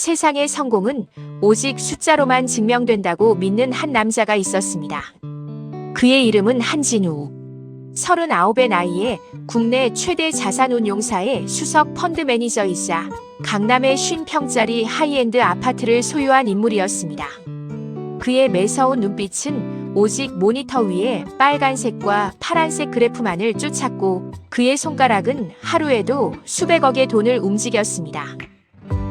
세상의 성공은 오직 숫자로만 증명된다고 믿는 한 남자가 있었습니다. 그의 이름은 한진우. 39의 나이에 국내 최대 자산운용사의 수석 펀드 매니저이자 강남의 50평짜리 하이엔드 아파트를 소유한 인물이었습니다. 그의 매서운 눈빛은 오직 모니터 위에 빨간색과 파란색 그래프만을 쫓았고 그의 손가락은 하루에도 수백억의 돈을 움직였습니다.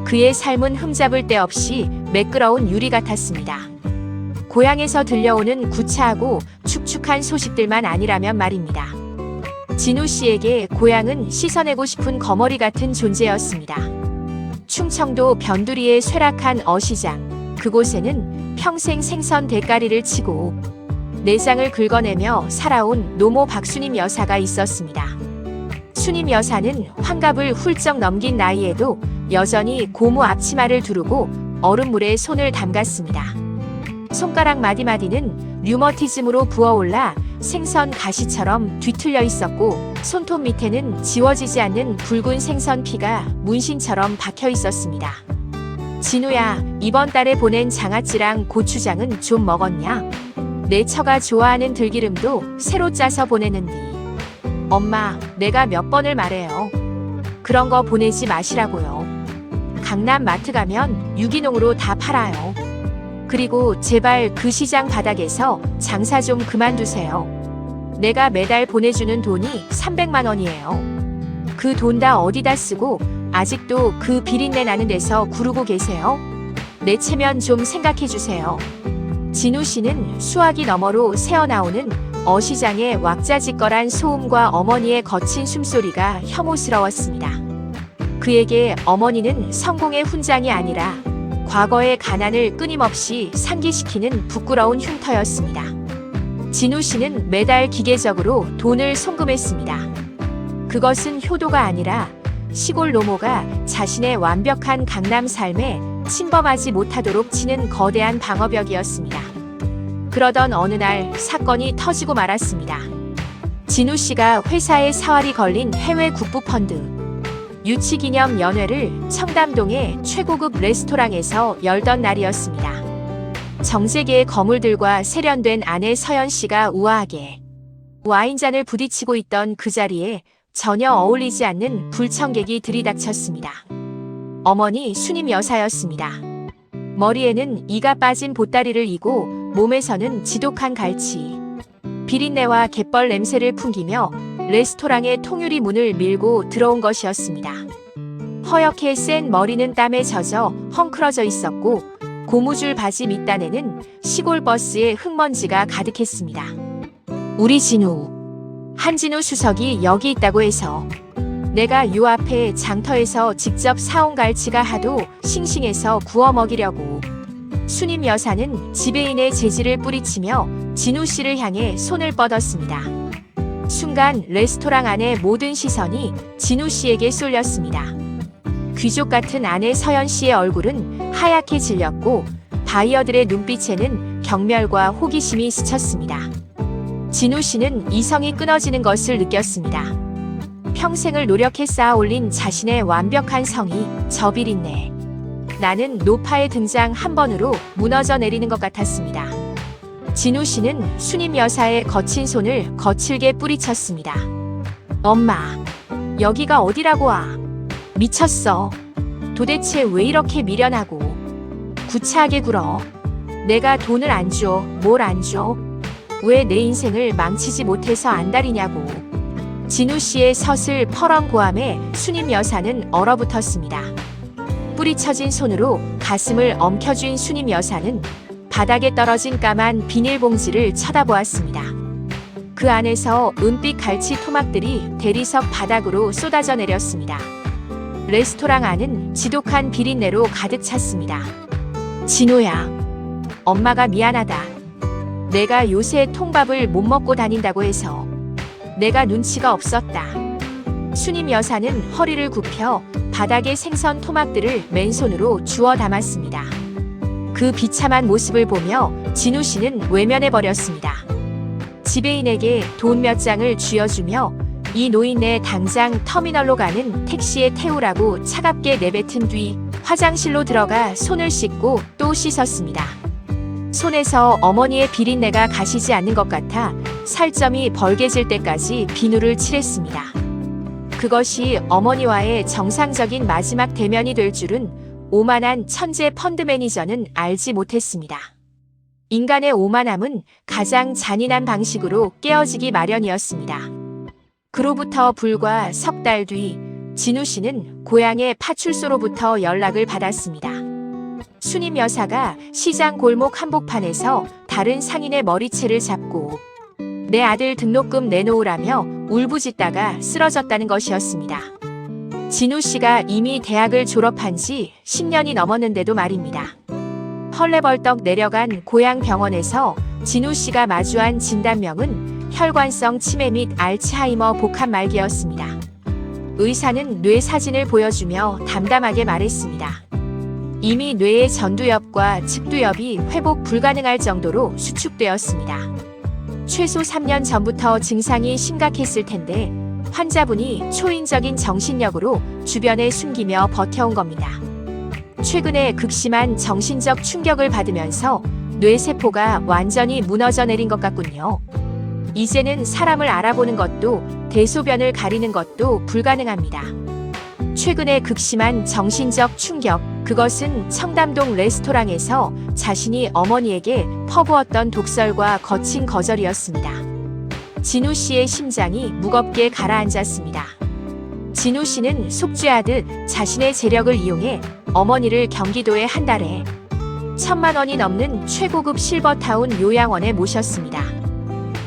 그의 삶은 흠잡을 데 없이 매끄러운 유리 같았습니다. 고향에서 들려오는 구차하고 축축한 소식들만 아니라면 말입니다. 진우 씨에게 고향은 씻어내고 싶은 거머리 같은 존재였습니다. 충청도 변두리의 쇠락한 어시장, 그곳에는 평생 생선 대가리를 치고 내장을 긁어내며 살아온 노모 박순임 여사가 있었습니다. 순임 여사는 환갑을 훌쩍 넘긴 나이에도 여전히 고무 앞치마를 두르고 얼음물에 손을 담갔습니다. 손가락 마디마디는 류머티즘으로 부어올라 생선 가시처럼 뒤틀려 있었고 손톱 밑에는 지워지지 않는 붉은 생선 피가 문신처럼 박혀 있었습니다. 진우야, 이번 달에 보낸 장아찌랑 고추장은 좀 먹었냐? 내 처가 좋아하는 들기름도 새로 짜서 보내는디. 엄마, 내가 몇 번을 말해요. 그런 거 보내지 마시라고요. 강남 마트 가면 유기농으로 다 팔아요. 그리고 제발 그 시장 바닥에서 장사 좀 그만두세요. 내가 매달 보내주는 돈이 300만 원이에요. 그 돈 다 어디다 쓰고 아직도 그 비린내 나는 데서 구르고 계세요? 내 체면 좀 생각해 주세요. 진우 씨는 수화기 너머로 새어나오는 어시장의 왁자지껄한 소음과 어머니의 거친 숨소리가 혐오스러웠습니다. 그에게 어머니는 성공의 훈장이 아니라 과거의 가난을 끊임없이 상기시키는 부끄러운 흉터였습니다. 진우 씨는 매달 기계적으로 돈을 송금했습니다. 그것은 효도가 아니라 시골 노모가 자신의 완벽한 강남 삶에 침범하지 못하도록 치는 거대한 방어벽이었습니다. 그러던 어느 날 사건이 터지고 말았습니다. 진우 씨가 회사에 사활이 걸린 해외 국부펀드 유치기념 연회를 청담동의 최고급 레스토랑에서 열던 날이었습니다. 정재계의 거물들과 세련된 아내 서연 씨가 우아하게 와인잔을 부딪히고 있던 그 자리에 전혀 어울리지 않는 불청객이 들이닥쳤습니다. 어머니 순임 여사였습니다. 머리에는 이가 빠진 보따리를 이고 몸에서는 지독한 갈치, 비린내와 갯벌 냄새를 풍기며 레스토랑의 통유리 문을 밀고 들어온 것이었습니다. 허옇게 센 머리는 땀에 젖어 헝클어져 있었고 고무줄 바지 밑단에는 시골 버스의 흙먼지가 가득했습니다. 우리 진우, 한진우 수석이 여기 있다고 해서 내가 요 앞에 장터에서 직접 사온 갈치가 하도 싱싱해서 구워 먹이려고. 순임 여사는 지배인의 재질을 뿌리치며 진우 씨를 향해 손을 뻗었습니다. 순간 레스토랑 안의 모든 시선이 진우 씨에게 쏠렸습니다. 귀족 같은 아내 서연 씨의 얼굴은 하얗게 질렸고 바이어들의 눈빛에는 경멸과 호기심이 스쳤습니다. 진우 씨는 이성이 끊어지는 것을 느꼈습니다. 평생을 노력해 쌓아 올린 자신의 완벽한 성이 저 비린내. 나는 노파의 등장 한 번으로 무너져 내리는 것 같았습니다. 진우 씨는 순임 여사의 거친 손을 거칠게 뿌리쳤습니다. 엄마, 여기가 어디라고 와. 미쳤어. 도대체 왜 이렇게 미련하고 구차하게 굴어. 내가 돈을 안 줘. 뭘 안 줘? 왜 내 인생을 망치지 못해서 안달이냐고. 진우 씨의 서슬 퍼렁고함에 순임 여사는 얼어붙었습니다. 뿌리쳐진 손으로 가슴을 엄켜쥔 순임 여사는 바닥에 떨어진 까만 비닐봉지를 쳐다보았습니다. 그 안에서 은빛 갈치 토막들이 대리석 바닥으로 쏟아져 내렸습니다. 레스토랑 안은 지독한 비린내로 가득 찼습니다. 진우야, 엄마가 미안하다. 내가 요새 통밥을 못 먹고 다닌다고 해서 내가 눈치가 없었다. 순임 여사는 허리를 굽혀 바닥의 생선 토막들을 맨손으로 주워 담았습니다. 그 비참한 모습을 보며 진우 씨는 외면해버렸습니다. 지배인에게 돈 몇 장을 쥐어주며 이 노인네 당장 터미널로 가는 택시에 태우라고 차갑게 내뱉은 뒤 화장실로 들어가 손을 씻고 또 씻었습니다. 손에서 어머니의 비린내가 가시지 않는 것 같아 살점이 벌게질 때까지 비누를 칠했습니다. 그것이 어머니와의 정상적인 마지막 대면이 될 줄은 오만한 천재 펀드 매니저는 알지 못했습니다. 인간의 오만함은 가장 잔인한 방식으로 깨어지기 마련이었습니다. 그로부터 불과 석 달 뒤 진우 씨는 고향의 파출소로부터 연락을 받았습니다. 순임 여사가 시장 골목 한복판에서 다른 상인의 머리채를 잡고 내 아들 등록금 내놓으라며 울부짖다가 쓰러졌다는 것이었습니다. 진우 씨가 이미 대학을 졸업한 지 10년이 넘었는데도 말입니다. 헐레벌떡 내려간 고향 병원에서 진우 씨가 마주한 진단명은 혈관성 치매 및 알츠하이머 복합 말기였습니다. 의사는 뇌 사진을 보여주며 담담하게 말했습니다. 이미 뇌의 전두엽과 측두엽이 회복 불가능할 정도로 수축되었습니다. 최소 3년 전부터 증상이 심각했을 텐데 환자분이 초인적인 정신력으로 주변에 숨기며 버텨온 겁니다. 최근에 극심한 정신적 충격을 받으면서 뇌세포가 완전히 무너져 내린 것 같군요. 이제는 사람을 알아보는 것도 대소변을 가리는 것도 불가능합니다. 최근에 극심한 정신적 충격, 그것은 청담동 레스토랑에서 자신이 어머니에게 퍼부었던 독설과 거친 거절이었습니다. 진우 씨의 심장이 무겁게 가라앉았습니다. 진우 씨는 속죄하듯 자신의 재력을 이용해 어머니를 경기도에 한 달에 1,000만 원이 넘는 최고급 실버타운 요양원에 모셨습니다.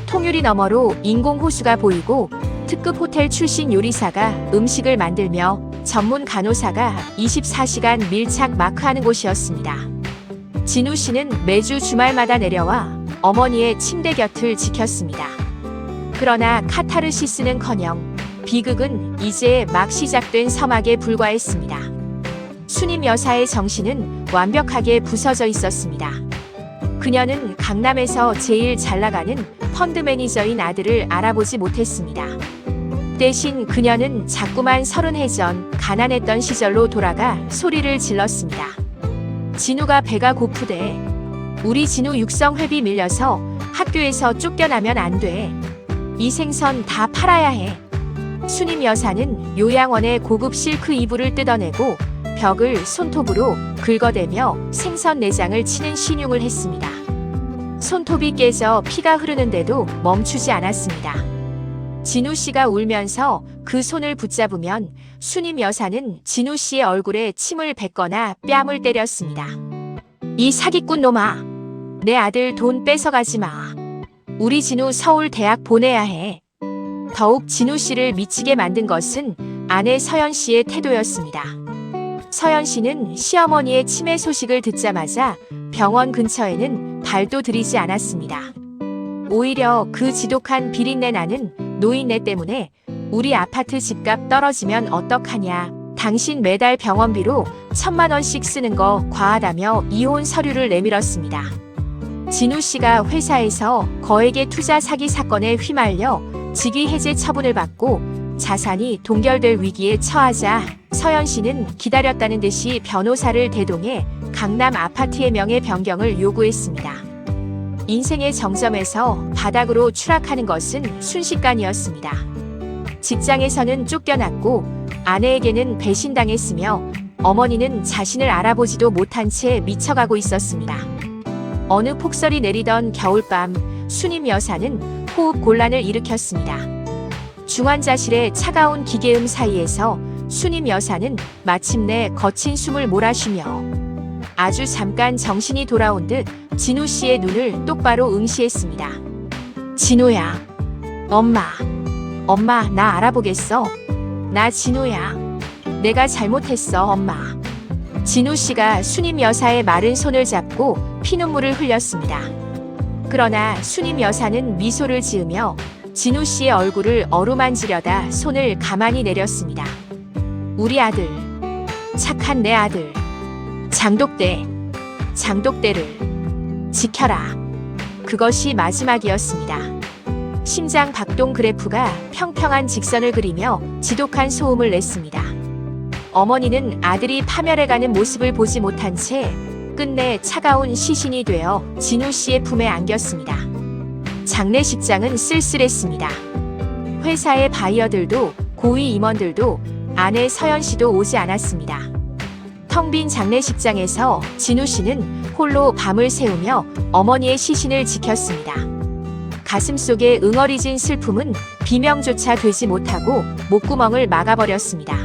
통유리 너머로 인공호수가 보이고 특급 호텔 출신 요리사가 음식을 만들며 전문 간호사가 24시간 밀착 마크하는 곳이었습니다. 진우 씨는 매주 주말마다 내려와 어머니의 침대 곁을 지켰습니다. 그러나 카타르시스는커녕 비극은 이제 막 시작된 서막에 불과했습니다. 순임 여사의 정신은 완벽하게 부서져 있었습니다. 그녀는 강남에서 제일 잘나가는 펀드 매니저인 아들을 알아보지 못했습니다. 대신 그녀는 자꾸만 30해 전 가난했던 시절로 돌아가 소리를 질렀습니다. 진우가 배가 고프대. 우리 진우 육성회비 밀려서 학교에서 쫓겨나면 안 돼. 이 생선 다 팔아야 해. 순임 여사는 요양원의 고급 실크 이불을 뜯어내고 벽을 손톱으로 긁어대며 생선 내장을 치는 신용을 했습니다. 손톱이 깨져 피가 흐르는데도 멈추지 않았습니다. 진우 씨가 울면서 그 손을 붙잡으면 순임 여사는 진우 씨의 얼굴에 침을 뱉거나 뺨을 때렸습니다. 이 사기꾼 놈아! 내 아들 돈 뺏어가지 마. 우리 진우 서울 대학 보내야 해. 더욱 진우 씨를 미치게 만든 것은 아내 서연 씨의 태도였습니다. 서연 씨는 시어머니의 치매 소식을 듣자마자 병원 근처에는 발도 들이지 않았습니다. 오히려 그 지독한 비린내 나는 노인네 때문에 우리 아파트 집값 떨어지면 어떡하냐. 당신 매달 병원비로 1,000만 원씩 쓰는 거 과하다며 이혼 서류를 내밀었습니다. 진우 씨가 회사에서 거액의 투자 사기 사건에 휘말려 직위 해제 처분을 받고 자산이 동결될 위기에 처하자 서연 씨는 기다렸다는 듯이 변호사를 대동해 강남 아파트의 명예 변경을 요구했습니다. 인생의 정점에서 바닥으로 추락하는 것은 순식간이었습니다. 직장에서는 쫓겨났고 아내에게는 배신당했으며 어머니는 자신을 알아보지도 못한 채 미쳐가고 있었습니다. 어느 폭설이 내리던 겨울밤 순임 여사는 호흡 곤란을 일으켰습니다. 중환자실의 차가운 기계음 사이에서 순임 여사는 마침내 거친 숨을 몰아쉬며 아주 잠깐 정신이 돌아온 듯 진우 씨의 눈을 똑바로 응시했습니다. 진우야. 엄마, 나 알아보겠어. 나 진우야. 내가 잘못했어, 엄마. 진우 씨가 순임 여사의 마른 손을 잡고 피눈물을 흘렸습니다. 그러나 순임 여사는 미소를 지으며 진우 씨의 얼굴을 어루만지려다 손을 가만히 내렸습니다. 우리 아들, 착한 내 아들, 장독대를 지켜라. 그것이 마지막이었습니다. 심장 박동 그래프가 평평한 직선을 그리며 지독한 소음을 냈습니다. 어머니는 아들이 파멸해가는 모습을 보지 못한 채 끝내 차가운 시신이 되어 진우 씨의 품에 안겼습니다. 장례식장은 쓸쓸했습니다. 회사의 바이어들도 고위 임원들도 아내 서연 씨도 오지 않았습니다. 텅 빈 장례식장에서 진우 씨는 홀로 밤을 새우며 어머니의 시신을 지켰습니다. 가슴속에 응어리진 슬픔은 비명조차 되지 못하고 목구멍을 막아버렸습니다.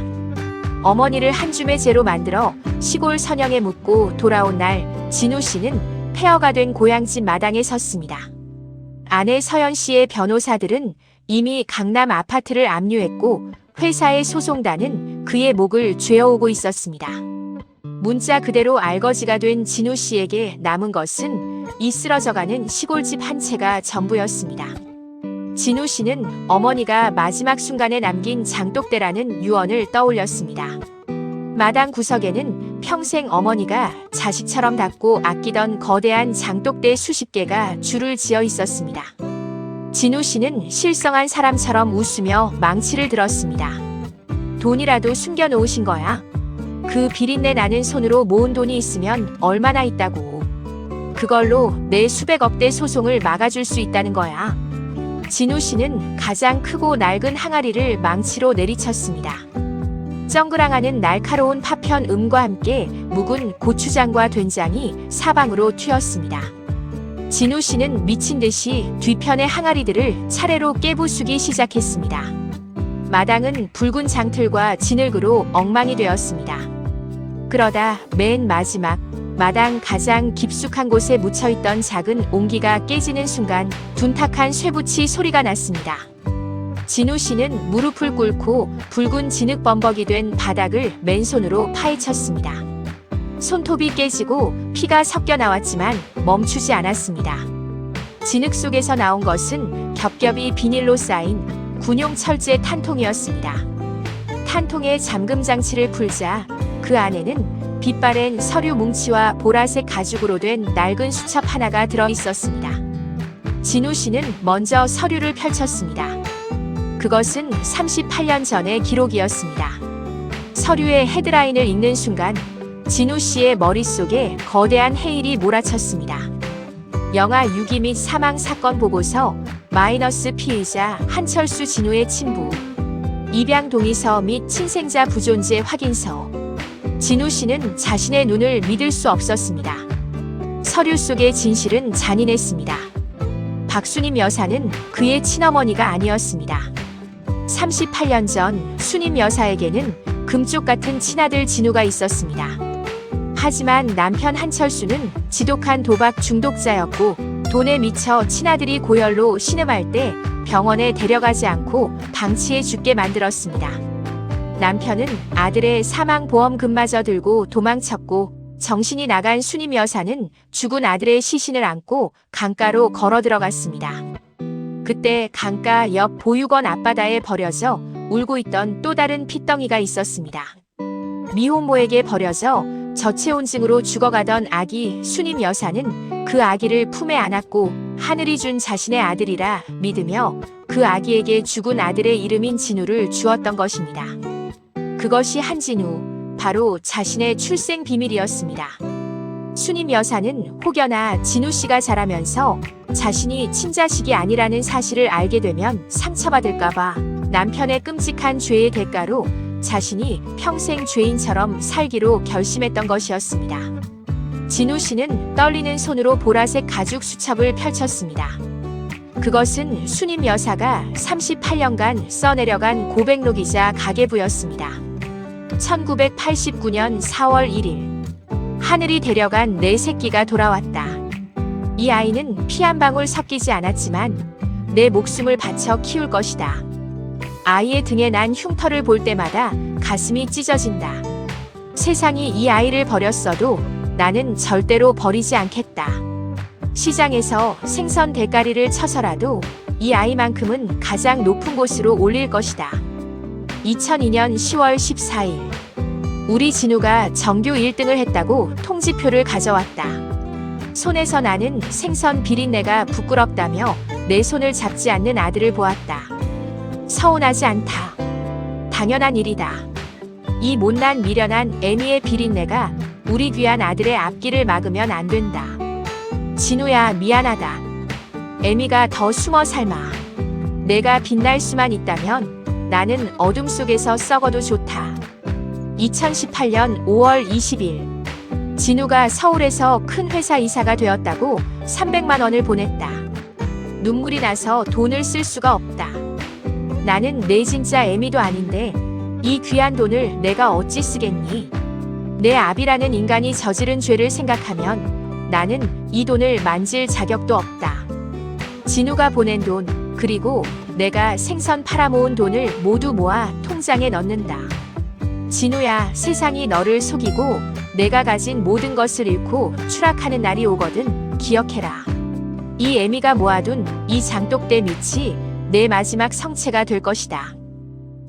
어머니를 한 줌의 재로 만들어 시골 선영에 묻고 돌아온 날 진우 씨는 폐허가 된 고향집 마당에 섰습니다. 아내 서연 씨의 변호사들은 이미 강남 아파트를 압류했고 회사의 소송단은 그의 목을 죄어오고 있었습니다. 문자 그대로 알거지가 된 진우 씨에게 남은 것은 이 쓰러져가는 시골집 한 채가 전부였습니다. 진우 씨는 어머니가 마지막 순간에 남긴 장독대라는 유언을 떠올렸습니다. 마당 구석에는 평생 어머니가 자식처럼 닦고 아끼던 거대한 장독대 수십 개가 줄을 지어 있었습니다. 진우 씨는 실성한 사람처럼 웃으며 망치를 들었습니다. 돈이라도 숨겨놓으신 거야? 그 비린내 나는 손으로 모은 돈이 있으면 얼마나 있다고. 그걸로 내 수백억 대 소송을 막아줄 수 있다는 거야. 진우 씨는 가장 크고 낡은 항아리를 망치로 내리쳤습니다. 쩡그랑하는 날카로운 파편 음과 함께 묵은 고추장과 된장이 사방으로 튀었습니다. 진우 씨는 미친 듯이 뒤편의 항아리들을 차례로 깨부수기 시작했습니다. 마당은 붉은 장틀과 진흙으로 엉망이 되었습니다. 그러다 맨 마지막 마당 가장 깊숙한 곳에 묻혀있던 작은 옹기가 깨지는 순간 둔탁한 쇠붙이 소리가 났습니다. 진우 씨는 무릎을 꿇고 붉은 진흙 범벅이 된 바닥을 맨손으로 파헤쳤습니다. 손톱이 깨지고 피가 섞여 나왔지만 멈추지 않았습니다. 진흙 속에서 나온 것은 겹겹이 비닐로 쌓인 군용 철제 탄통이었습니다. 탄통에 잠금 장치를 풀자 그 안에는 빛바랜 서류 뭉치와 보라색 가죽으로 된 낡은 수첩 하나가 들어 있었습니다. 진우 씨는 먼저 서류를 펼쳤습니다. 그것은 38년 전의 기록이었습니다. 서류의 헤드라인을 읽는 순간 진우 씨의 머릿속에 거대한 해일이 몰아쳤습니다. 영아 유기 및 사망 사건 보고서 마이너스 피의자 한철수 진우의 친부, 입양 동의서 및 친생자 부존재 확인서. 진우 씨는 자신의 눈을 믿을 수 없었습니다. 서류 속의 진실은 잔인했습니다. 박수님 여사는 그의 친어머니가 아니었습니다. 38년 전 수님 여사에게는 금쪽 같은 친아들 진우가 있었습니다. 하지만 남편 한철수는 지독한 도박 중독자였고 돈에 미쳐 친아들이 고열로 신음할 때 병원에 데려가지 않고 방치해 죽게 만들었습니다. 남편은 아들의 사망보험금마저 들고 도망쳤고 정신이 나간 수님 여사는 죽은 아들의 시신을 안고 강가로 걸어 들어갔습니다. 그때 강가 옆 보육원 앞바다에 버려져 울고 있던 또 다른 핏덩이가 있었습니다. 미혼모에게 버려져 저체온증으로 죽어가던 아기 수님 여사는 그 아기를 품에 안았고 하늘이 준 자신의 아들이라 믿으며 그 아기에게 죽은 아들의 이름인 진우를 주었던 것입니다. 그것이 한진우, 바로 자신의 출생 비밀이었습니다. 수님 여사는 혹여나 진우 씨가 자라면서 자신이 친자식이 아니라는 사실을 알게 되면 상처받을까봐 남편의 끔찍한 죄의 대가로 자신이 평생 죄인처럼 살기로 결심했던 것이었습니다. 진우 씨는 떨리는 손으로 보라색 가죽 수첩을 펼쳤습니다. 그것은 수님 여사가 38년간 써내려간 고백록이자 가계부였습니다. 1989년 4월 1일 하늘이 데려간 내 새끼가 돌아왔다. 이 아이는 피 한 방울 섞이지 않았지만 내 목숨을 바쳐 키울 것이다. 아이의 등에 난 흉터를 볼 때마다 가슴이 찢어진다. 세상이 이 아이를 버렸어도 나는 절대로 버리지 않겠다. 시장에서 생선 대가리를 쳐서라도 이 아이만큼은 가장 높은 곳으로 올릴 것이다. 2002년 10월 14일 우리 진우가 전교 1등을 했다고 통지표를 가져왔다. 손에서 나는 생선 비린내가 부끄럽다며 내 손을 잡지 않는 아들을 보았다. 서운하지 않다. 당연한 일이다. 이 못난 미련한 애미의 비린내가 우리 귀한 아들의 앞길을 막으면 안 된다. 진우야, 미안하다. 애미가 더 숨어 삶아. 내가 빛날 수만 있다면 나는 어둠 속에서 썩어도 좋다. 2018년 5월 20일 진우가 서울에서 큰 회사 이사가 되었다고 300만 원을 보냈다. 눈물이 나서 돈을 쓸 수가 없다. 나는 내 진짜 애미도 아닌데 이 귀한 돈을 내가 어찌 쓰겠니? 내 아비라는 인간이 저지른 죄를 생각하면 나는 이 돈을 만질 자격도 없다. 진우가 보낸 돈, 그리고 내가 생선 팔아모은 돈을 모두 모아 통장에 넣는다. 진우야, 세상이 너를 속이고 내가 가진 모든 것을 잃고 추락하는 날이 오거든 기억해라. 이 애미가 모아둔 이 장독대 밑이 내 마지막 성체가 될 것이다.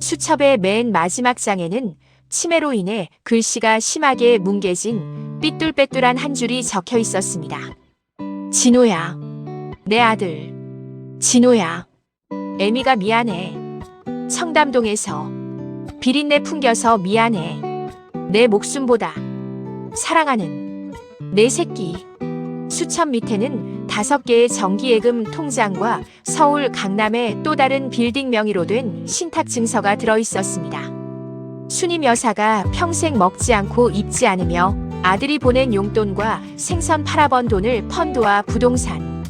수첩의 맨 마지막 장에는 치매로 인해 글씨가 심하게 뭉개진 삐뚤빼뚤한 한 줄이 적혀 있었습니다. 진우야, 내 아들. 진우야, 애미가 미안해. 청담동에서 비린내 풍겨서 미안해. 내 목숨보다 사랑하는 내 새끼. 수첩 밑에는 5개의 정기예금 통장과 서울 강남의 또 다른 빌딩 명의로 된 신탁증서가 들어있었습니다. 순임 여사가 평생 먹지 않고 입지 않으며 아들이 보낸 용돈과 생선 팔아번 돈을 펀드와 부동산,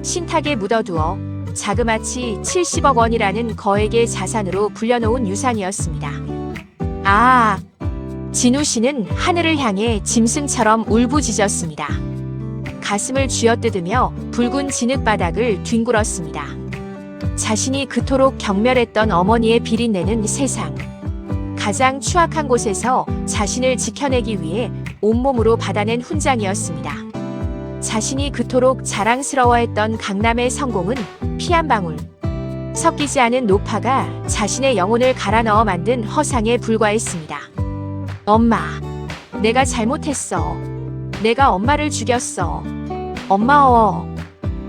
신탁에 묻어두어 자그마치 70억 원이라는 거액의 자산으로 불려놓은 유산이었습니다. 아, 진우 씨는 하늘을 향해 짐승처럼 울부짖었습니다. 가슴을 쥐어뜯으며 붉은 진흙바닥을 뒹굴었습니다. 자신이 그토록 경멸했던 어머니의 비린내는 세상 가장 추악한 곳에서 자신을 지켜내기 위해 온몸으로 받아낸 훈장이었습니다. 자신이 그토록 자랑스러워했던 강남의 성공은 피 한 방울 섞이지 않은 노파가 자신의 영혼을 갈아 넣어 만든 허상에 불과했습니다. 엄마, 내가 잘못했어. 내가 엄마를 죽였어. 엄마.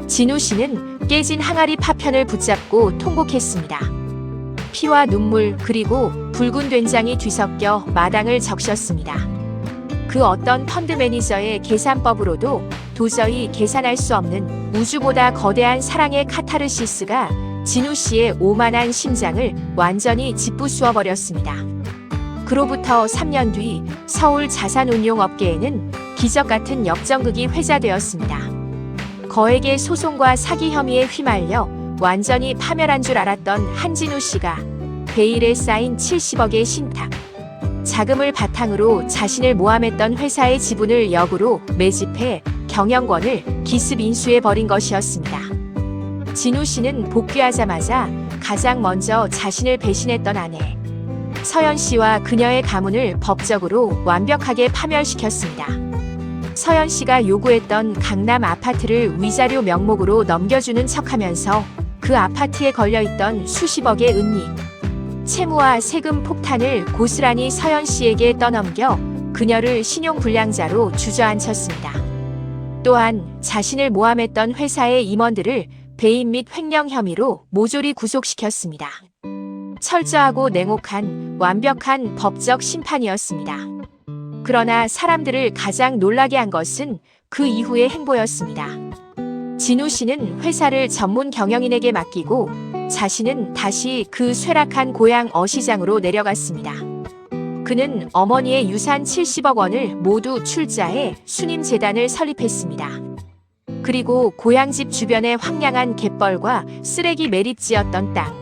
진우 씨는 깨진 항아리 파편을 붙잡고 통곡했습니다. 피와 눈물 그리고 붉은 된장이 뒤섞여 마당을 적셨습니다. 그 어떤 펀드 매니저의 계산법으로도 도저히 계산할 수 없는 우주보다 거대한 사랑의 카타르시스가 진우 씨의 오만한 심장을 완전히 짓부수어 버렸습니다. 그로부터 3년 뒤 서울 자산운용업계에는 기적 같은 역전극이 회자되었습니다. 거액의 소송과 사기 혐의에 휘말려 완전히 파멸한 줄 알았던 한진우 씨가 베일에 쌓인 70억의 신탁 자금을 바탕으로 자신을 모함했던 회사의 지분을 역으로 매집해 경영권을 기습 인수해버린 것이었습니다. 진우 씨는 복귀하자마자 가장 먼저 자신을 배신했던 아내 서연 씨와 그녀의 가문을 법적으로 완벽하게 파멸시켰습니다. 서연 씨가 요구했던 강남 아파트를 위자료 명목으로 넘겨주는 척하면서 그 아파트에 걸려있던 수십억의 은닉, 채무와 세금 폭탄을 고스란히 서연 씨에게 떠넘겨 그녀를 신용불량자로 주저앉혔습니다. 또한 자신을 모함했던 회사의 임원들을 배임 및 횡령 혐의로 모조리 구속시켰습니다. 철저하고 냉혹한 완벽한 법적 심판이었습니다. 그러나 사람들을 가장 놀라게 한 것은 그 이후의 행보였습니다. 진우 씨는 회사를 전문 경영인에게 맡기고 자신은 다시 그 쇠락한 고향 어시장으로 내려갔습니다. 그는 어머니의 유산 70억 원을 모두 출자해 순임재단을 설립했습니다. 그리고 고향집 주변의 황량한 갯벌과 쓰레기 매립지였던 땅,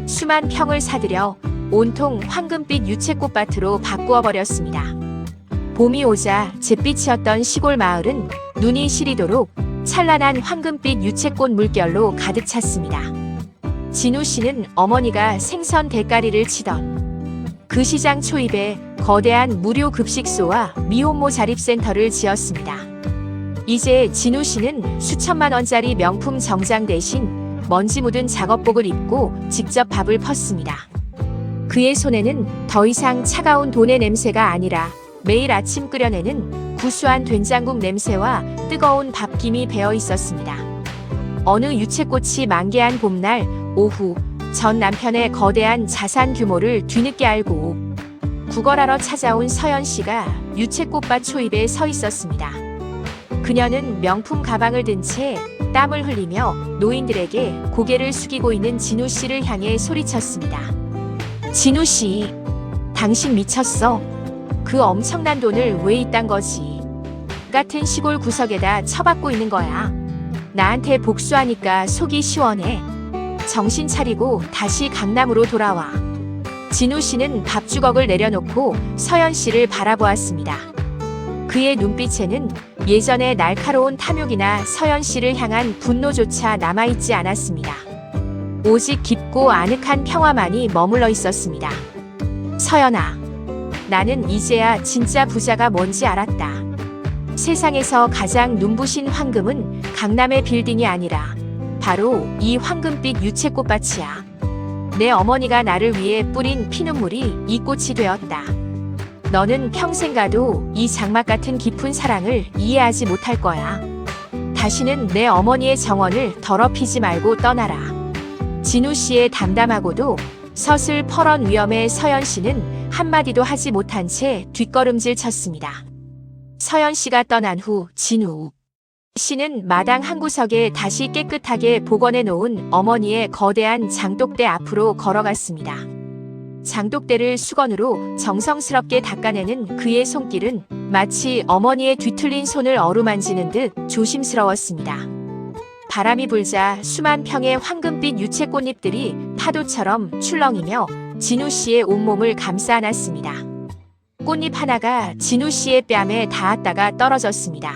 수만 평을 사들여 온통 황금빛 유채꽃밭으로 바꾸어 버렸습니다. 봄이 오자 잿빛이었던 시골 마을은 눈이 시리도록 찬란한 황금빛 유채꽃 물결로 가득 찼습니다. 진우 씨는 어머니가 생선 대가리를 치던 그 시장 초입에 거대한 무료 급식소와 미혼모 자립센터를 지었습니다. 이제 진우 씨는 수천만 원짜리 명품 정장 대신 먼지 묻은 작업복을 입고 직접 밥을 펐습니다. 그의 손에는 더 이상 차가운 돈의 냄새가 아니라 매일 아침 끓여내는 구수한 된장국 냄새와 뜨거운 밥김이 배어 있었습니다. 어느 유채꽃이 만개한 봄날 오후 전 남편의 거대한 자산 규모를 뒤늦게 알고 구걸하러 찾아온 서연 씨가 유채꽃밭 초입에 서 있었습니다. 그녀는 명품 가방을 든 채 땀을 흘리며 노인들에게 고개를 숙이고 있는 진우 씨를 향해 소리쳤습니다. 진우 씨, 당신 미쳤어. 그 엄청난 돈을 왜 이딴 거지? 같은 시골 구석에다 처박고 있는 거야. 나한테 복수하니까 속이 시원해. 정신 차리고 다시 강남으로 돌아와. 진우 씨는 밥주걱을 내려놓고 서연 씨를 바라보았습니다. 그의 눈빛에는 예전의 날카로운 탐욕이나 서연 씨를 향한 분노조차 남아있지 않았습니다. 오직 깊고 아늑한 평화만이 머물러 있었습니다. 서연아, 나는 이제야 진짜 부자가 뭔지 알았다. 세상에서 가장 눈부신 황금은 강남의 빌딩이 아니라 바로 이 황금빛 유채꽃밭이야. 내 어머니가 나를 위해 뿌린 피눈물이 이 꽃이 되었다. 너는 평생 가도 이 장막 같은 깊은 사랑을 이해하지 못할 거야. 다시는 내 어머니의 정원을 더럽히지 말고 떠나라. 진우 씨의 담담하고도 서슬퍼런 위엄에 서연 씨는 한마디도 하지 못한 채 뒷걸음질 쳤습니다. 서연 씨가 떠난 후 진우 씨는 마당 한 구석에 다시 깨끗하게 복원해 놓은 어머니의 거대한 장독대 앞으로 걸어갔습니다. 장독대를 수건으로 정성스럽게 닦아내는 그의 손길은 마치 어머니의 뒤틀린 손을 어루만지는 듯 조심스러웠습니다. 바람이 불자 수만 평의 황금빛 유채꽃잎들이 파도처럼 출렁이며 진우 씨의 온몸을 감싸 안았습니다. 꽃잎 하나가 진우 씨의 뺨에 닿았다가 떨어졌습니다.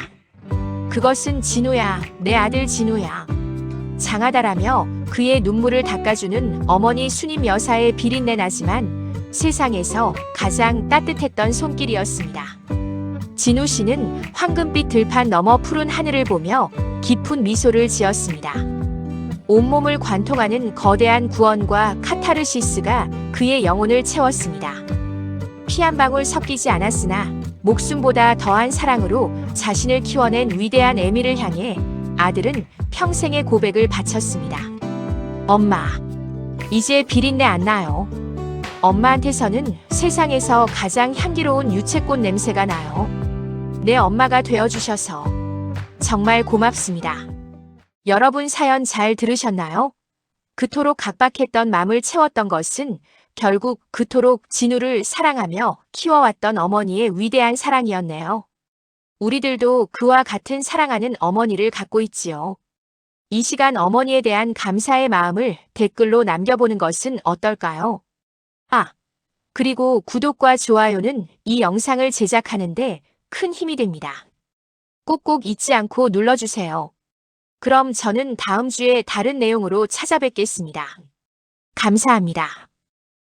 그것은 진우야, 내 아들 진우야. 장하다라며 그의 눈물을 닦아주는 어머니 순임 여사의 비린내 나지만 세상에서 가장 따뜻했던 손길이었습니다. 진우 씨는 황금빛 들판 너머 푸른 하늘을 보며 깊은 미소를 지었습니다. 온몸을 관통하는 거대한 구원과 카타르시스가 그의 영혼을 채웠습니다. 피 한 방울 섞이지 않았으나 목숨보다 더한 사랑으로 자신을 키워낸 위대한 에미를 향해 아들은 평생의 고백을 바쳤습니다. 엄마, 이제 비린내 안 나요. 엄마한테서는 세상에서 가장 향기로운 유채꽃 냄새가 나요. 내 엄마가 되어주셔서 정말 고맙습니다. 여러분 사연 잘 들으셨나요? 그토록 각박했던 마음을 채웠던 것은 결국 그토록 진우를 사랑하며 키워왔던 어머니의 위대한 사랑이었네요. 우리들도 그와 같은 사랑하는 어머니를 갖고 있지요. 이 시간 어머니에 대한 감사의 마음을 댓글로 남겨보는 것은 어떨까요? 그리고 구독과 좋아요는 이 영상을 제작하는데 큰 힘이 됩니다. 꼭꼭 잊지 않고 눌러주세요. 그럼 저는 다음 주에 다른 내용으로 찾아뵙겠습니다. 감사합니다.